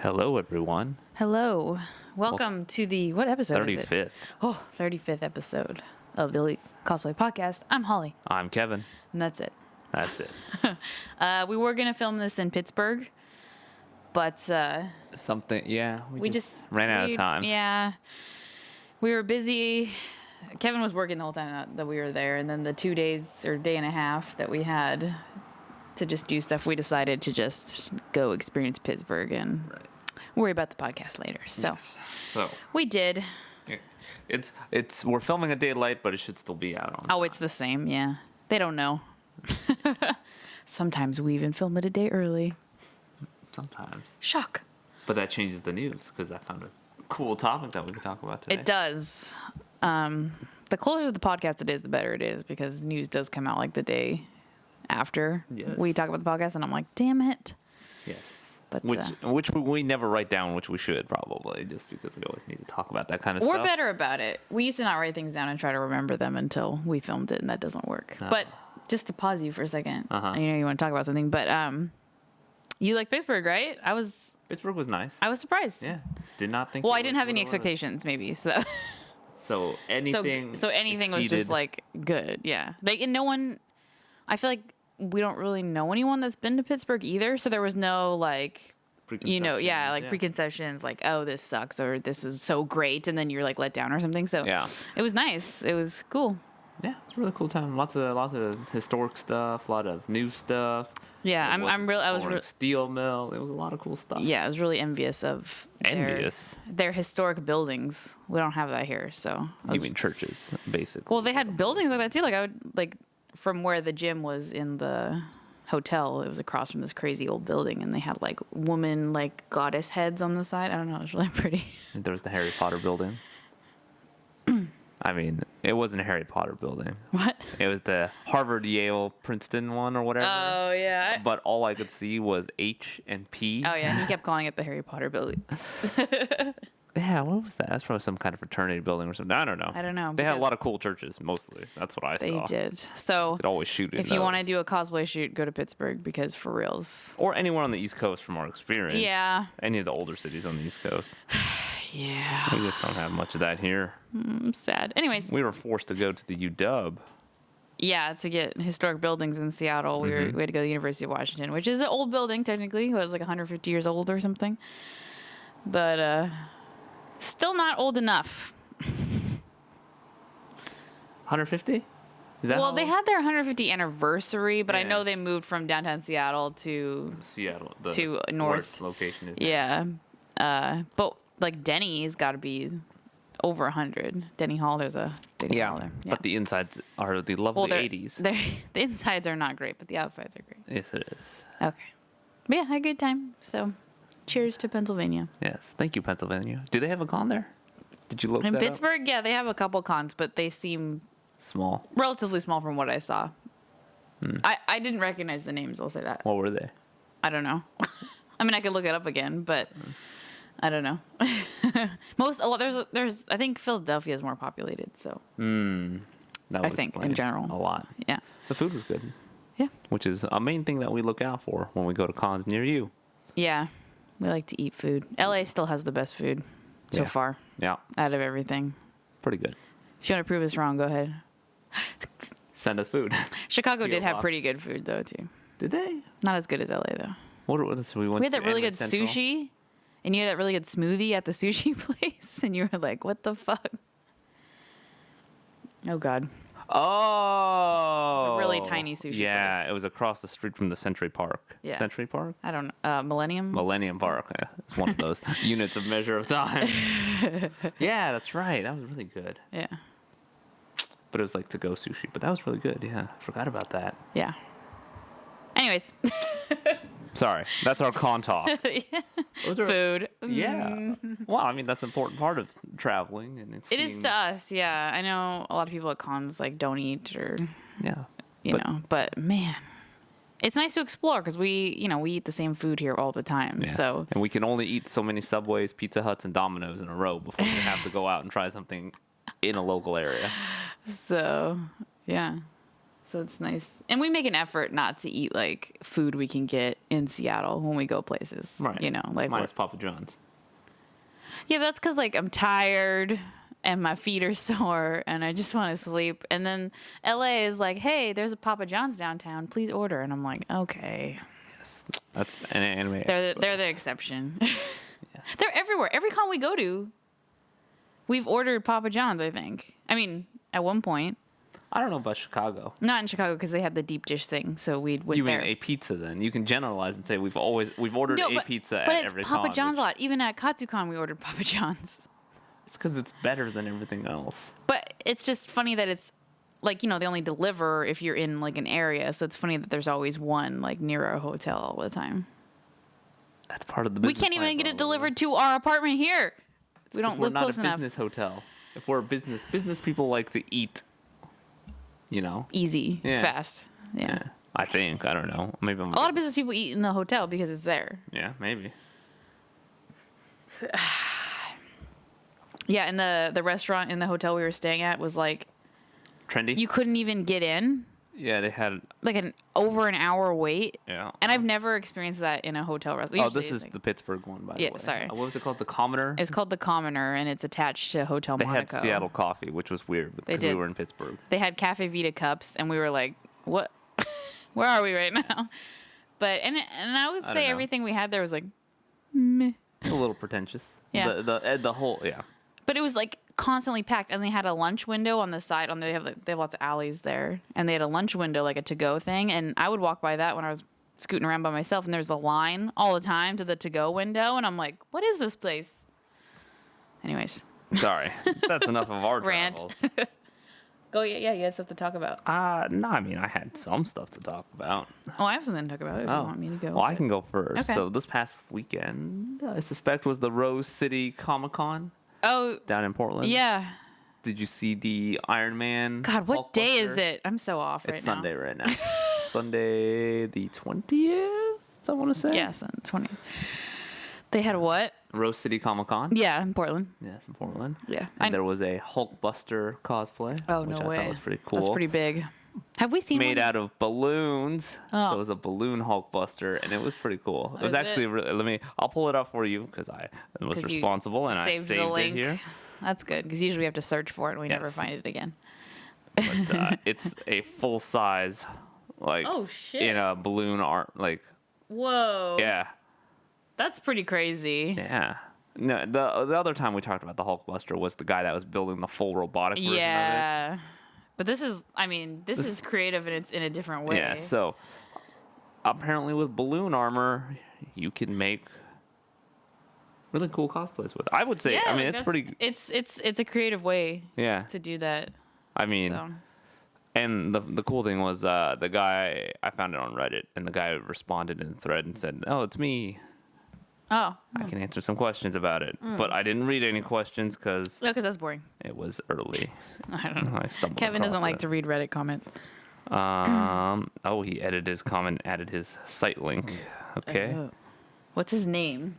Hello, everyone. Hello. Welcome to the, what episode is it? 35th. Oh, 35th episode of the Elite Cosplay Podcast. I'm Holly. I'm Kevin. And that's it. That's it. We were going to film this in Pittsburgh, but we just ran out of time. Yeah. We were busy. Kevin was working the whole time that we were there, and then the 2 days or day and a half that we had to just do stuff, we decided to just go experience Pittsburgh and worry about the podcast later. So we did. We're filming a day late, but it should still be out on. Oh, it's the same. Yeah. They don't know. Sometimes we even film it a day early. Sometimes. Shock. But that changes the news because I found a cool topic that we can talk about today. It does. The closer to the podcast it is, the better it is, because news does come out like the day after we talk about the podcast, and I'm like, damn it. Yes. But which we never write down, which we should probably, just because we always need to talk about that kind of stuff. We're better about it. We used to not write things down and try to remember them until we filmed it, and that doesn't work. But just to pause you for a second, you know you want to talk about something, but you like Pittsburgh, right? Pittsburgh was nice. I was surprised. Yeah. Did not think. Well, I didn't have any expectations, maybe, so. So anything. So anything was just like good, yeah. Like, and no one. I feel like we don't really know anyone that's been to Pittsburgh either, so there was no like, preconceptions, like, oh, this sucks or this was so great, and then you're like let down or something. So it was nice. It was cool. Yeah, it's a really cool time. Lots of historic stuff, a lot of new stuff. Yeah, I was really steel mill. It was a lot of cool stuff. Yeah, I was really envious of their historic buildings. We don't have that here, so. You mean churches, basically? Well, they had buildings like that too. Like I would like from where the gym was in the hotel. It was across from this crazy old building, and they had like woman like goddess heads on the side. I don't know. It was really pretty. And there was the Harry Potter building. I mean, it wasn't a Harry Potter building. What? It was the Harvard, Yale, Princeton one or whatever. Oh, yeah. But all I could see was H and P. Oh, yeah. He kept calling it the Harry Potter building. Yeah, what was that? That's probably some kind of fraternity building or something. I don't know. They had a lot of cool churches, mostly. That's what I saw. They did. So, you could always shoot if you want to do a cosplay shoot, go to Pittsburgh, because for reals. Or anywhere on the East Coast from our experience. Yeah. Any of the older cities on the East Coast. Yeah. We just don't have much of that here. Sad. Anyways. We were forced to go to the UW. Yeah, to get historic buildings in Seattle. We had to go to the University of Washington, which is an old building, technically. It was like 150 years old or something. But still not old enough. 150? Well, they had their 150 anniversary, but I know they moved from downtown Seattle to north location is. Yeah. But like Denny's got to be over 100. Denny Hall, there's a big hall there. Yeah. But the insides are the lovely 80s. The insides are not great, but the outsides are great. Yes, it is. Okay. But yeah, I had a good time. So, cheers to Pennsylvania. Yes, thank you, Pennsylvania. Do they have a con there? Did you look in that Pittsburgh? up? Yeah, they have a couple cons, but they seem small, relatively small from what I saw. I didn't recognize the names. I'll say that. What were they? I don't know. I mean, I could look it up again, but I don't know. There's I think Philadelphia is more populated, so. I think in general a lot. Yeah. The food was good. Yeah. Which is a main thing that we look out for when we go to cons near you. Yeah, we like to eat food. LA still has the best food so far. Yeah. Out of everything. Pretty good. If you want to prove us wrong, go ahead. Send us food. Chicago did have pretty good food though too. Did they? Not as good as LA though. We had that really good sushi, and you had that really good smoothie at the sushi place, and you were like, "What the fuck?" Oh God. Oh. It's a really tiny sushi place. It was across the street from the Century Park. Yeah. Century Park? I don't know. Millennium? Millennium Park. Yeah. It's one of those units of measure of time. Yeah, that's right. That was really good. Yeah. But it was like to-go sushi. But that was really good. Yeah. I forgot about that. Yeah. Anyways. Sorry. That's our con talk. Food. Yeah. Well, I mean, that's an important part of traveling. And it is to us, yeah. I know a lot of people at cons like don't eat or, you know. But, man, it's nice to explore because we eat the same food here all the time. Yeah. So. And we can only eat so many Subways, Pizza Huts, and Domino's in a row before we have to go out and try something in a local area. So, yeah. So it's nice. And we make an effort not to eat like food we can get in Seattle when we go places. Right. You know, like minus Papa John's. Yeah, but that's because like I'm tired and my feet are sore and I just want to sleep. And then LA is like, hey, there's a Papa John's downtown. Please order. And I'm like, okay. Yes. That's an anime. They're the exception. Yeah. They're everywhere. Every con we go to, we've ordered Papa John's, I think. I mean, at one point. I don't know about Chicago. Not in Chicago because they had the deep dish thing, so we'd went there. You mean a pizza then? You can generalize and say we've ordered a pizza at every con. But it's Papa John's a lot. Even at KatsuCon, we ordered Papa John's. It's because it's better than everything else. But it's just funny that it's like, you know, they only deliver if you're in like an area, so it's funny that there's always one like near our hotel all the time. That's part of the business. We can't even get it delivered to our apartment here. We don't live close enough. We're not a business hotel. If we're a business people like to eat. You know, easy, fast. Yeah. I think. I don't know. Maybe a lot of business people eat in the hotel because it's there. Yeah, maybe. Yeah, and the restaurant in the hotel we were staying at was like trendy. You couldn't even get in. Yeah, they had like over an hour wait. Yeah. And I've never experienced that in a hotel restaurant. Oh, this is the Pittsburgh one, by the way. Yeah, sorry. What was it called? The Commoner? It's called the Commoner, and it's attached to Hotel Monaco. They had Seattle coffee, which was weird because we were in Pittsburgh. They had Cafe Vita cups, and we were like, what? Where are we right now? But, and I would say everything we had there was like, meh. A little pretentious. Yeah. The whole, yeah. But it was like constantly packed, and they had a lunch window on the side. They have lots of alleys there, and they had a lunch window, like a to-go thing. And I would walk by that when I was scooting around by myself, and there's a line all the time to the to-go window, and I'm like, what is this place? Anyways, sorry, that's enough of our rant. travels. Go, yeah, you had stuff to talk about. No, I mean I had some stuff to talk about. Oh, I have something to talk about if you want me to go. Well, I can go first. Okay. So this past weekend, I suspect was the Rose City Comic-Con. Oh, down in Portland. Yeah. Did you see the Iron Man? God, what day is it? I'm so off right now. It's Sunday right now. Sunday the 20th, I want to say. Yes, 20th. They had what? Rose City Comic Con. Yeah, in Portland. Yes, in Portland. Yeah. And there was a Hulkbuster cosplay. Oh, no way. Which I thought was pretty cool. That's pretty big. Have we seen Made one? out of balloons. Oh. So it was a balloon Hulkbuster, and it was pretty cool. It was Is actually really, I'll pull it up for you because I was responsible and I saved it here. That's good because usually we have to search for it and we never find it again. But it's a full size, like, oh shit, in a balloon art, like. Whoa. Yeah. That's pretty crazy. Yeah. No, the other time we talked about the Hulkbuster was the guy that was building the full robotic version of it. Yeah. But this is creative and it's in a different way. Yeah, so apparently with balloon armor, you can make really cool cosplays with. I would say, yeah, I mean, it's pretty. It's a creative way. Yeah. To do that. I mean, so. And the cool thing was the guy, I found it on Reddit, and the guy responded in the thread and said, "Oh, it's me. Oh. I can answer some questions about it." But I didn't read any questions because that's boring. It was early. I don't know. I stumbled Kevin doesn't like it. to read Reddit comments. He edited his comment, added his site link. Okay. What's his name?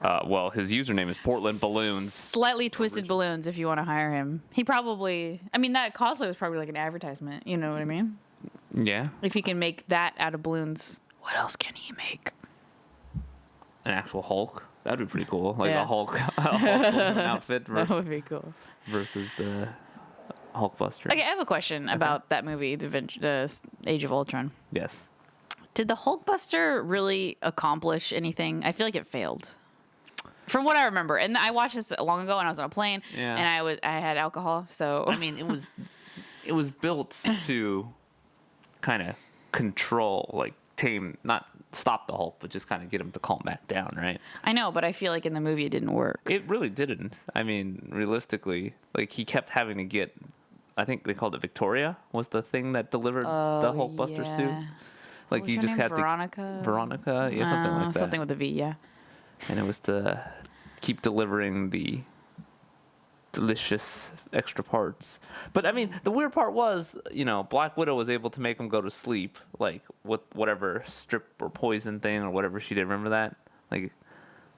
Well, his username is Portland Balloons. Slightly Twisted Balloons, if you want to hire him. He probably, that cosplay was probably like an advertisement. You know what I mean? Yeah. If he can make that out of balloons, what else can he make? An actual Hulk. That'd be pretty cool. Like a Hulk outfit That would be cool. Versus the Hulkbuster. Okay, I have a question about that movie, the Age of Ultron. Yes. Did the Hulkbuster really accomplish anything? I feel like it failed. From what I remember, and I watched this long ago when I was on a plane, and I had alcohol, so I mean, it was built to kind of control, like tame, not stop the Hulk, but just kind of get him to calm back down, right? I know, but I feel like in the movie it didn't work. It really didn't. I mean, realistically, like he kept having to get. I think they called it Victoria was the thing that delivered the Hulkbuster suit. Like you just had Veronica, yeah, something like that. Something with a V, yeah. And it was to keep delivering the delicious extra parts. But I mean, the weird part was, Black Widow was able to make him go to sleep, like with whatever strip or poison thing or whatever she did. Remember that?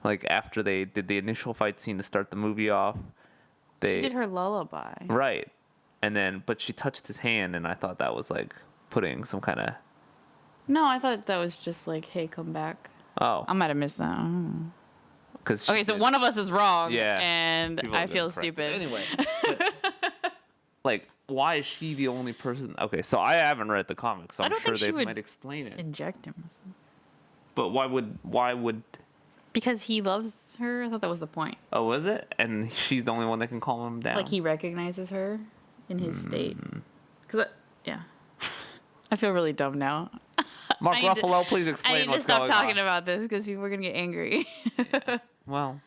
Like after they did the initial fight scene to start the movie off, she did her lullaby. Right. And then, but she touched his hand, and I thought that was like putting some kind of. No, I thought that was just like, hey, come back. Oh, I might have missed that. because Okay, so one of us is wrong. Yeah, And people I are feel gonna correct us. stupid. Anyway, like, why is she the only person? Okay, so I haven't read the comics, so I I'm don't sure think she they would might explain it. Inject him. But why would? Because he loves her. I thought that was the point. Oh, was it? And she's the only one that can calm him down. Like he recognizes her in his state. Cause yeah. I feel really dumb now. Mark I need to- Ruffalo, please explain I need to what's stop going talking on. about this because people are gonna get angry. Well,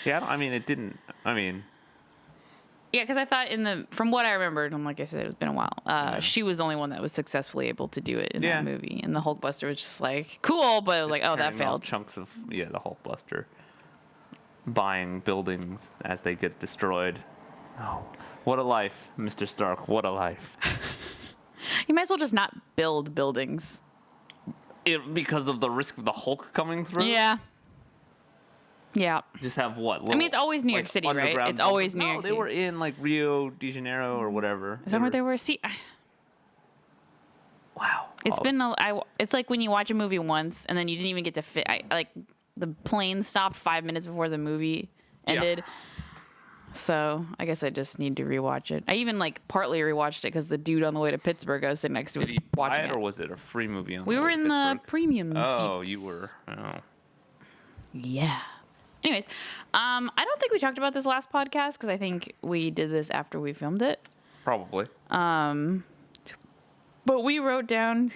yeah, I mean, it didn't. I mean, Yeah, because I thought from what I remembered, and like I said, it's been a while. She was the only one that was successfully able to do it in Yeah. that movie, and the Hulkbuster was just like cool, but it was like, oh, that tearing off failed. chunks of the Hulkbuster, buying buildings as they get destroyed. Oh, what a life, Mr. Stark! What a life. You might as well just not build buildings. Because of the risk of the Hulk coming through. Yeah. Yeah. Just have what? I mean, it's always New York City, right? underground It's always bunkers? New No, York they City. were in like Rio de Janeiro or whatever. Is that where they were? See, Wow. it's been. It's like when you watch a movie once and then you didn't even get to fit. Like the plane stopped 5 minutes before the movie ended. So I guess I just need to rewatch it. I even like partly rewatched it because the dude on the way to Pittsburgh I was sitting next to was Did you buy watching it, it. or was it a free movie? We were in the Pittsburgh? premium Oh, seats. you were. Oh. Yeah. Anyways, I don't think we talked about this last podcast because I think we did this after we filmed it. Probably. But we wrote down,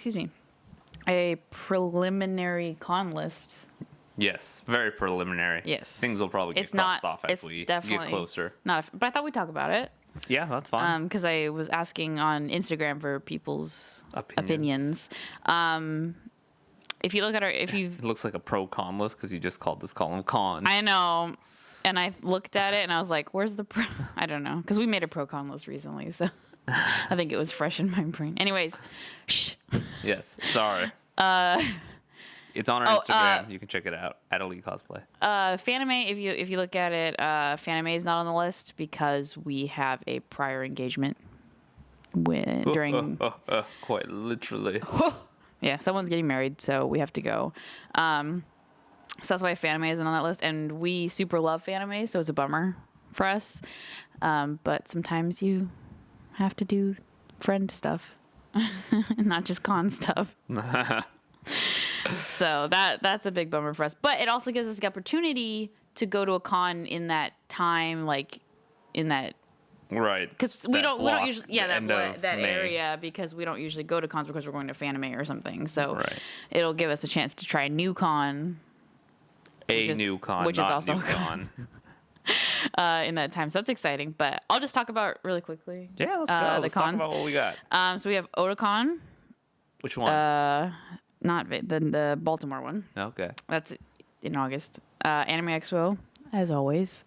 a preliminary con list. Yes, very preliminary. Yes. Things will probably get It's crossed not- off as it's we get definitely closer. But I thought we'd talk about it. Yeah, that's fine. Because I was asking on Instagram for people's opinions. If you look at It looks like a pro-con list because you just called this column cons. I know, and I looked at it and I was like, "Where's the pro?" I don't know, because we made a pro-con list recently, so I think it was fresh in my brain. Anyways, shh. Yes, sorry. It's on our Instagram. You can check it out at Elite Cosplay. Fanime, if you look at it, Fanime is not on the list because we have a prior engagement during. Quite literally. Yeah, someone's getting married, so we have to go. So that's why Fanime isn't on that list, and we super love Fanime, so it's a bummer for us. But sometimes you have to do friend stuff, and not just con stuff. So that's a big bummer for us. But it also gives us the opportunity to go to a con in that time, like in that. Right. Because we don't usually that May. area because we don't usually go to cons because we're going to Fanime or something. So Right. it'll give us a chance to try a new con. New con, which is not also new a con. con. In that time. So that's exciting. But I'll just talk about really quickly. Yeah, let's go. The Let's cons. talk about what we got. So we have Otakon, Which one? the Baltimore one. Okay. That's in August. Anime Expo, as always.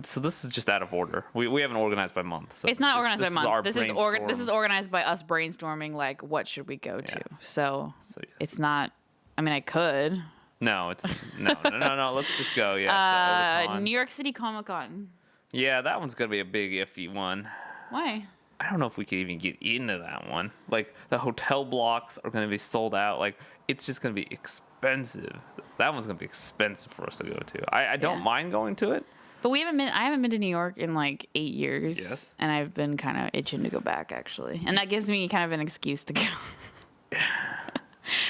So this is just out of order. We haven't organized by month. So It's not organized by month. This is brainstorm. organized by us brainstorming like what should we go to. So yes. it's not. I mean, I could. No, it's no. Let's just go. Yeah. Otakon. New York City Comic Con. Yeah, that one's gonna be a big iffy one. Why? I don't know if we could even get into that one. Like the hotel blocks are gonna be sold out. Like it's just gonna be expensive. That one's gonna be expensive for us to go to. I don't mind going to it. But I haven't been to New York in like 8 years. Yes. And I've been kind of itching to go back actually, and that gives me kind of an excuse to go.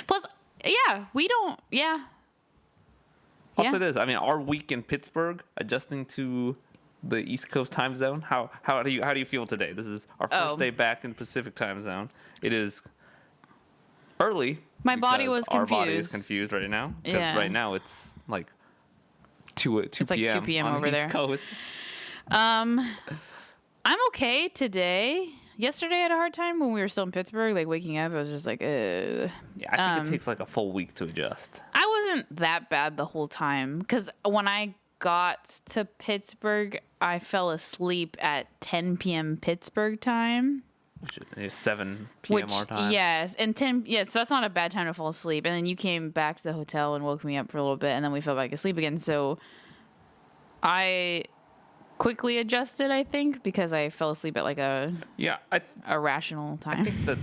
Plus, yeah, we don't. Yeah. I'll say this. I mean, our week in Pittsburgh, adjusting to the East Coast time zone. How do you feel today? This is our first day back in Pacific time zone. It is early. My body because was Our body is confused. confused right now because Yeah. right now it's like 2 It's like p.m. 2 p.m. on over the East there. Coast. I'm okay today. Yesterday I had a hard time when we were still in Pittsburgh, like waking up. I was just like, Yeah, I think it takes like a full week to adjust. I wasn't that bad the whole time because when I got to Pittsburgh, I fell asleep at 10 p.m. Pittsburgh time. Which is 7 p.m. our time. Yes, and 10. Yeah, so that's not a bad time to fall asleep. And then you came back to the hotel and woke me up for a little bit, and then we fell back asleep again. So I quickly adjusted, I think, because I fell asleep at like a rational time. I think the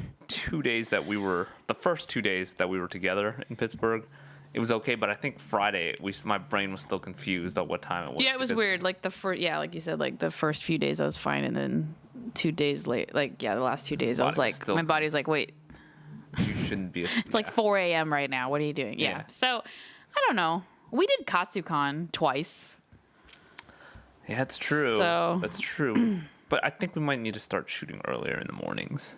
the first 2 days that we were together in Pittsburgh, it was okay. But I think Friday, my brain was still confused at what time it was. Yeah, it was weird. Like like you said, like the first few days I was fine, and then 2 days late, the last 2 days I was like, my body was like, wait, you shouldn't be. It's like 4 a.m. right now. What are you doing? Yeah. So I don't know. We did KatsuCon twice. Yeah, that's true. So that's true. But I think we might need to start shooting earlier in the mornings.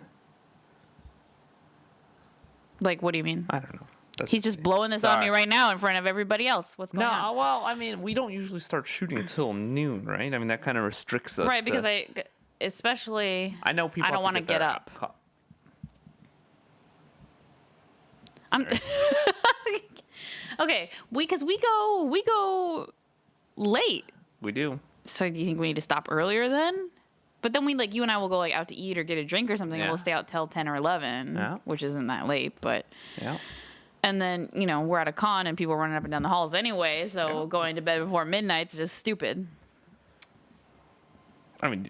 Like, what do you mean? I don't know. He's just blowing this on me right now in front of everybody else. What's going on? No, well, I mean, we don't usually start shooting until noon, right? I mean, that kind of restricts us. Right, because I know people. I don't want to get up. I'm okay. Because we go late. We do. So do you think we need to stop earlier then? But then you and I will go out to eat or get a drink or something, and we'll stay out till 10 or 11, which isn't that late, but. Yeah. And then, we're at a con and people are running up and down the halls anyway, so going to bed before midnight's just stupid. I mean,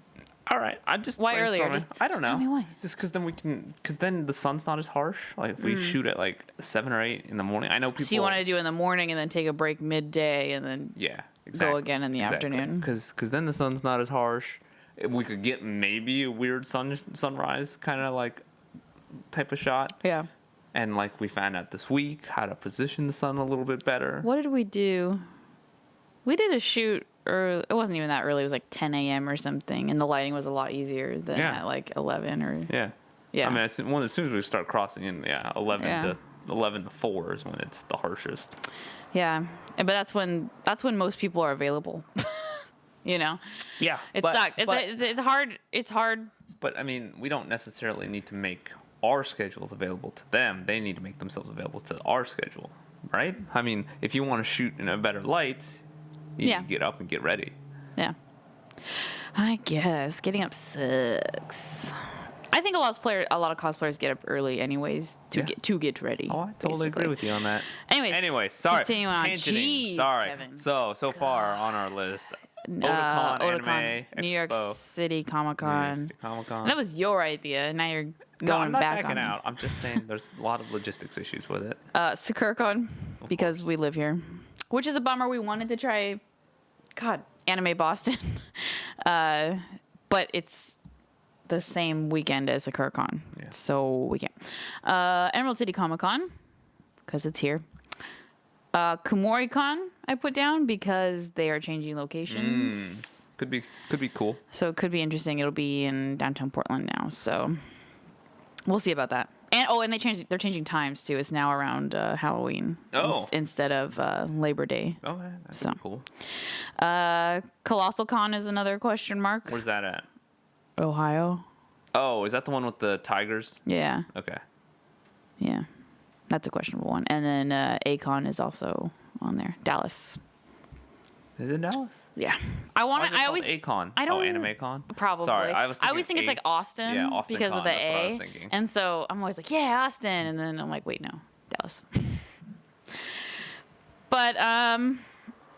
all right. I'm just why earlier? I don't know. Tell me why. Just because then the sun's not as harsh. Like if we shoot at 7 or 8 in the morning, I know people. So you want to do it in the morning and then take a break midday and then go again in the afternoon. Because then the sun's not as harsh. We could get maybe a weird sunrise kind of type of shot. Yeah. And we found out this week how to position the sun a little bit better. What did we do? We did a shoot, or it wasn't even that early. It was 10 a.m. or something, and the lighting was a lot easier than at 11 or. Yeah. I mean, as soon as we start crossing in, 11 to 4 is when it's the harshest. Yeah, but that's when most people are available. Yeah. It sucks. It's hard. It's hard. But I mean, we don't necessarily need to make our schedules available to them. They need to make themselves available to our schedule, right? I mean, if you want to shoot in a better light, you need to get up and get ready. Yeah. I guess getting up sucks. I think a lot of cosplayers get up early anyways to get ready. Oh, I totally agree with you on that. Anyways, sorry. Continuing on. Jeez, sorry. Kevin. So far on our list, Otakon Anime New York Expo. City Comic-Con. Comic-Con. That was your idea. Now you're going I'm not back backing on out. I'm just saying there's a lot of logistics issues with it. SakureCon, because we live here, which is a bummer. We wanted to try, Anime Boston, but it's the same weekend as SakureCon, so we can't. Emerald City Comic-Con, because it's here. KumoriCon I put down because they are changing locations. Could be cool. So it could be interesting. It'll be in downtown Portland now, so we'll see about that. And they're changing times too. It's now around Halloween instead of Labor Day. Oh, that's cool. Colossal Con is another question mark. Where's that at? Ohio. Oh, is that the one with the tigers? Yeah. Okay. Yeah. That's a questionable one. And then A-Con is also on there. Dallas. Is it Dallas? Yeah. I always A-Con. I don't Anime-Con? Probably. Sorry, I always think it's Austin. Yeah, Austin because Con, of the that's A. what I was thinking. And so I'm always like, yeah, Austin, and then I'm like, wait, no, Dallas. But a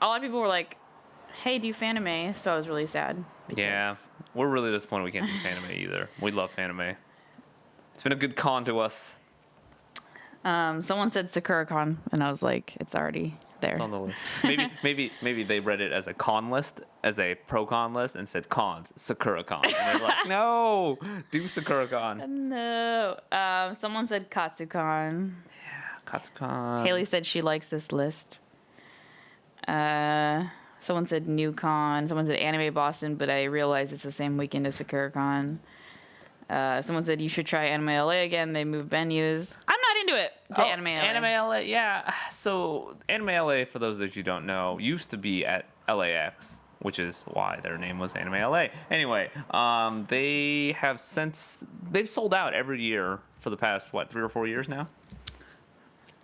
lot of people were like, hey, do Fanime? So I was really sad. Yeah, we're really disappointed we can't do Fanime either. We love Fanime. It's been a good con to us. Someone said SakuraCon, and I was like, it's already there. It's on the list. Maybe they read it as a con list, as a pro con list, and said cons, SakuraCon. And they're like, no, do SakuraCon. No. Someone said KatsuCon. Yeah, KatsuCon. Haley said she likes this list. Someone said NewCon. Someone said Anime Boston, but I realized it's the same weekend as SakuraCon. Someone said you should try Anime LA again. They moved venues. I'm not into it. Anime LA. Anime LA, yeah. So Anime LA, for those that you don't know, used to be at LAX, which is why their name was Anime LA. Anyway, they've sold out every year for the past 3 or 4 years now.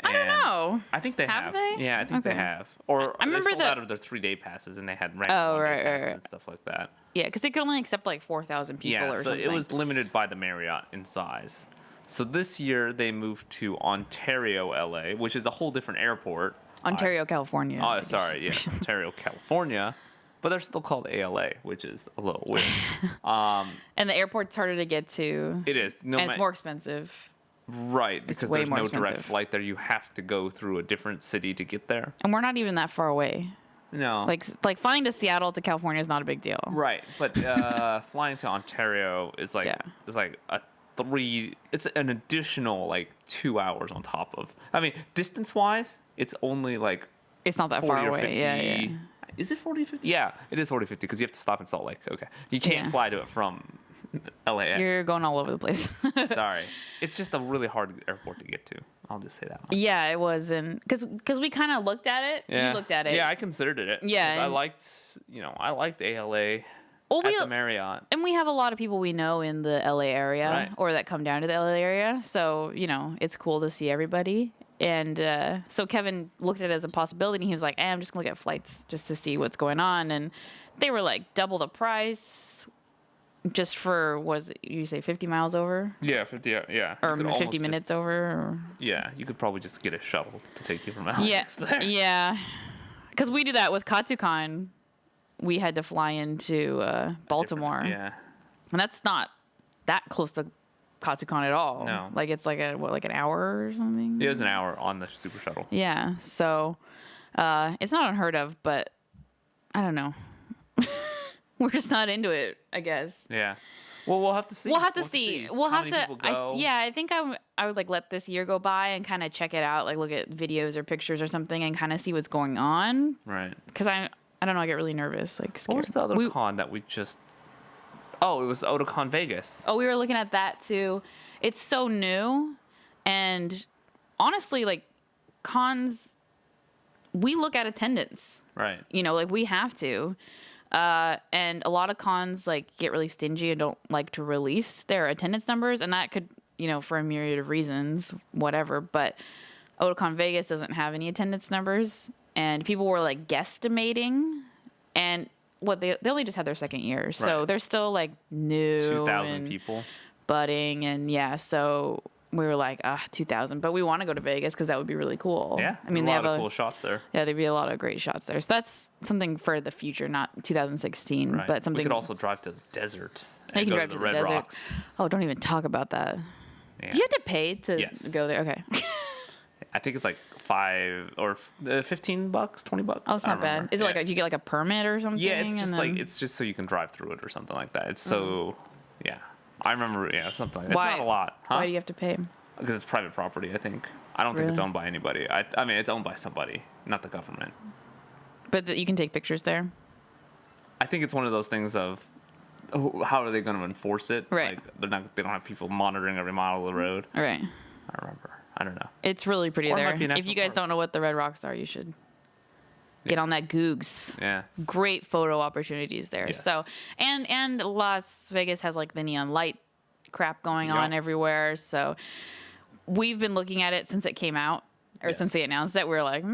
I don't know. I think they have. They? Yeah, I think they have. Or I remember they sold out of their 3-day passes, and they had random passes and stuff like that. Yeah, because they could only accept 4,000 people or something. Yeah, so it was limited by the Marriott in size. So this year they moved to Ontario, LA, which is a whole different airport. Ontario, California. Oh, sorry, yes, Ontario, California. But they're still called ALA, which is a little weird. And the airport's harder to get to. It is. And it's more expensive. Right, because way there's more no direct expensive. flight there. You have to go through a different city to get there. And we're not even that far away. No. Like flying to Seattle to California is not a big deal. Right, but flying to Ontario is like Yeah. it's an additional like 2 hours on top of. I mean, distance wise, it's only like It's not that 40 far or away. 50. Yeah. Is it 40 or 50? Yeah, it is 40 or 50 because you have to stop in Salt Lake. Okay. You can't Yeah. fly to it from LAX. You're going all over the place. Sorry. It's just a really hard airport to get to. I'll just say that much. Yeah, it was, and because we kind of looked at it. Yeah. You looked at it. Yeah, I considered it. Yeah, 'Cause I and- liked ALA Well, at the Marriott. and we have a lot of people we know in the LA area, Right. or that come down to the LA area. So it's cool to see everybody. And so Kevin looked at it as a possibility, and he was like, I'm just gonna look at flights just to see what's going on. And they were like double the price, just for you say 50 miles over, Yeah, 50. Yeah. or You could almost 50 minutes over. Or... Yeah, you could probably just get a shuttle to take you from LAX Yeah, there. yeah. Because we did that with Katsucon. We had to fly into Baltimore, Yeah. and that's not that close to Katsucon at all. No. Like it's like an hour or something. It was an hour on the super shuttle. Yeah. So it's not unheard of, but I don't know. We're just not into it, I guess. Yeah. Well, we'll have to see. We'll have to see. We'll How have many to. people go. I think I would like let this year go by and kind of check it out, like look at videos or pictures or something, and kind of see what's going on. Right. Because I don't know, I get really nervous, like scared. What was the other con that we just? Oh, it was Otakon Vegas. Oh, we were looking at that too. It's so new, and honestly, like cons, we look at attendance. Right. Like we have to. And a lot of cons like get really stingy and don't like to release their attendance numbers, and that could, for a myriad of reasons, whatever. But Otakon Vegas doesn't have any attendance numbers, and people were like guesstimating, and they only just had their second year, so Right. they're still like new, 2,000 and people. budding, and yeah, so we were like 2,000, but we want to go to Vegas because that would be really cool. Yeah. I mean a they lot have of cool shots there. yeah, there'd be a lot of great shots there. So that's something for the future, not 2016, Right. but something. We could also drive to the desert. you And can go drive to to the the Red desert. Rocks. Oh, don't even talk about that. Yeah. Do you have to pay to Yes. go there? Okay. I think it's like $5 or $15, $20. Oh, it's I not don't bad. remember. Is it Yeah. like do you get like a permit or something? Yeah, it's and just then- like it's just so you can drive through it or something like that. It's so yeah. I remember something like that. Why? It's not a lot, huh? Why do you have to pay? Because it's private property, I think. I don't think it's Really? owned by anybody. I mean, it's owned by somebody, not the government. But you can take pictures there. I think it's one of those things of how are they going to enforce it? Right. Like they don't have people monitoring every mile of the road. All right. I remember. I don't know. It's really pretty Or it there. might be an If national you guys park. don't know what the Red Rocks are, you should get on that Googs. Yeah. Great photo opportunities there. Yes. So and Las Vegas has like the neon light crap going on Yep. everywhere. So we've been looking at it since it came out, or since they Yes. announced it. We're like,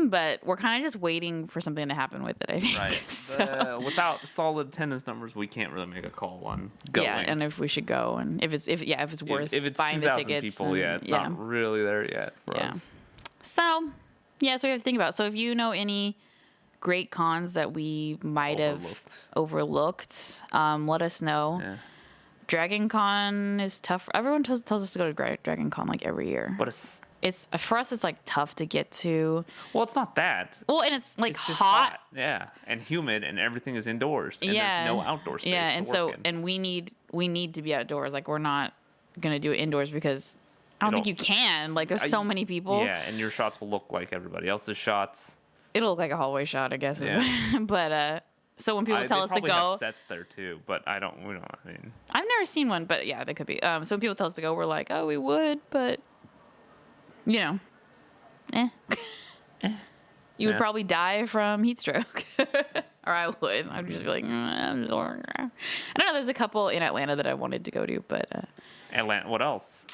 but we're kind of just waiting for something to happen with it, I think. Right. So Without solid attendance numbers, we can't really make a call on going. yeah, and if we should go, and if it's worth if it's buying the 2,000 tickets, people, and- it's not really there yet for Yeah. us. So, yeah, so we have to think about. So if you know any great cons that we might have overlooked, let us know. Yeah. Dragon Con is tough. Everyone tells us to go to Dragon Con like every year. But it's For us, it's like tough to get to. well, it's not that. Well, and it's like It's just hot. yeah, and humid, and everything is indoors, and Yeah. there's no outdoor space. Yeah, to and work so in. we need to be outdoors. Like we're not gonna do it indoors because I don't think you can. Like there's so many people. Yeah, and your shots will look like everybody else's shots. It'll look like a hallway shot, I guess. is Yeah. what- but so when people tell they us to probably go, have sets there too, but I don't. We don't. I mean, I've never seen one, but yeah, they could be. So when people tell us to go, we're like, oh, we would, but you would Yeah. probably die from heat stroke, or I would. I'd just be like, I don't know. There's a couple in Atlanta that I wanted to go to, but Atlanta. What else?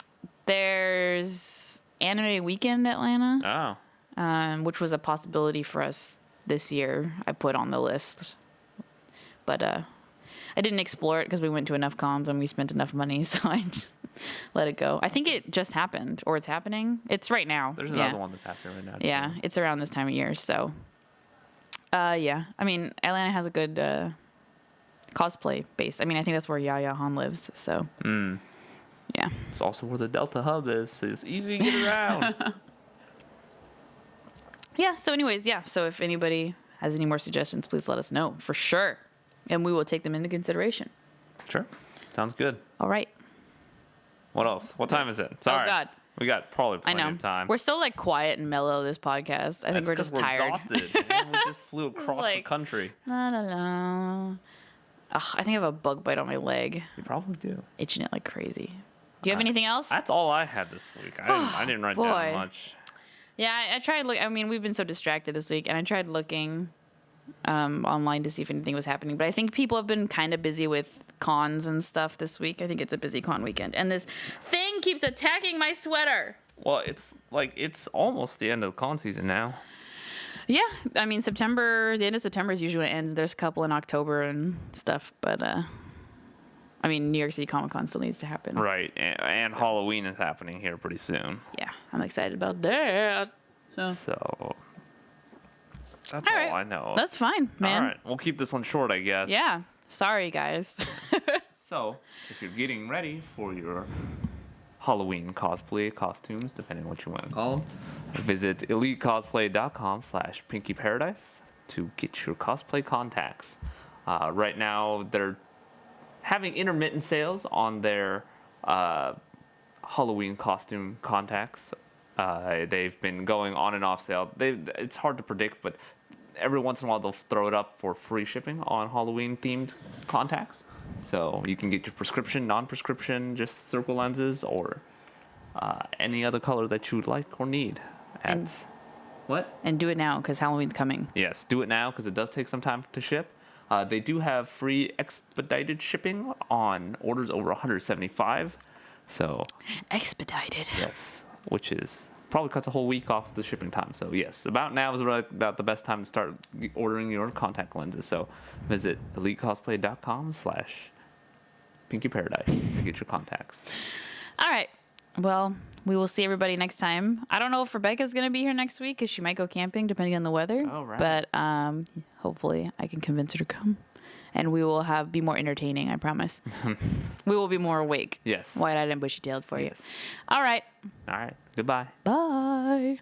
there's Anime Weekend Atlanta, Oh, which was a possibility for us this year. I put on the list, but I didn't explore it because we went to enough cons and we spent enough money, so I just let it go. I think it just happened, or it's happening. It's right now. there's Yeah. another one that's happening right now. Yeah, too. it's around this time of year. So, yeah. I mean, Atlanta has a good cosplay base. I mean, I think that's where Yaya Han lives. So, Yeah. It's also where the Delta hub is. So it's easy to get around. Yeah. So anyways, yeah. So if anybody has any more suggestions, please let us know for sure. And we will take them into consideration. Sure. Sounds good. All right. What else? What time is it? Sorry. Oh, God. We got probably I plenty know. of time. We're still like quiet and mellow this podcast. I think we're just tired. Exhausted. Man, we just flew across the like- country. La, la, la. Ugh, I think I have a bug bite on my leg. You probably do. Itching it like crazy. Do you have anything else? That's all I had this week. I didn't write boy. down much. Yeah, I tried look. I mean, we've been so distracted this week, and I tried looking online to see if anything was happening. But I think people have been kind of busy with cons and stuff this week. I think it's a busy con weekend, and this thing keeps attacking my sweater. Well, it's almost the end of the con season now. Yeah, I mean the end of September is usually when it ends. There's a couple in October and stuff, but I mean, New York City Comic Con still needs to happen. Right, and So. Halloween is happening here pretty soon. Yeah, I'm excited about that. So that's All all right. I know. That's fine, man. All right, we'll keep this one short, I guess. Yeah. Sorry, guys. So, if you're getting ready for your Halloween cosplay costumes, depending on what you want to call them, visit elitecosplay.com/pinkyparadise to get your cosplay contacts. Right now, they're having intermittent sales on their Halloween costume contacts. They've been going on and off sale. It's hard to predict, but every once in a while they'll throw it up for free shipping on Halloween themed contacts. So you can get your prescription, non-prescription, just circle lenses, or any other color that you would like or need. What? And do it now because Halloween's coming. Yes, do it now because it does take some time to ship. They do have free expedited shipping on orders over 175. So Expedited. yes, which is probably cuts a whole week off the shipping time. So yes, about now is about the best time to start ordering your contact lenses. So visit elitecosplay.com/pinkyparadise to get your contacts. All right. Well, we will see everybody next time. I don't know if Rebecca's going to be here next week because she might go camping depending on the weather. Oh, right. But hopefully I can convince her to come. And we will be more entertaining, I promise. We will be more awake. Yes. Wide-eyed and bushy-tailed for Yes. you. All right. All right. Goodbye. Bye.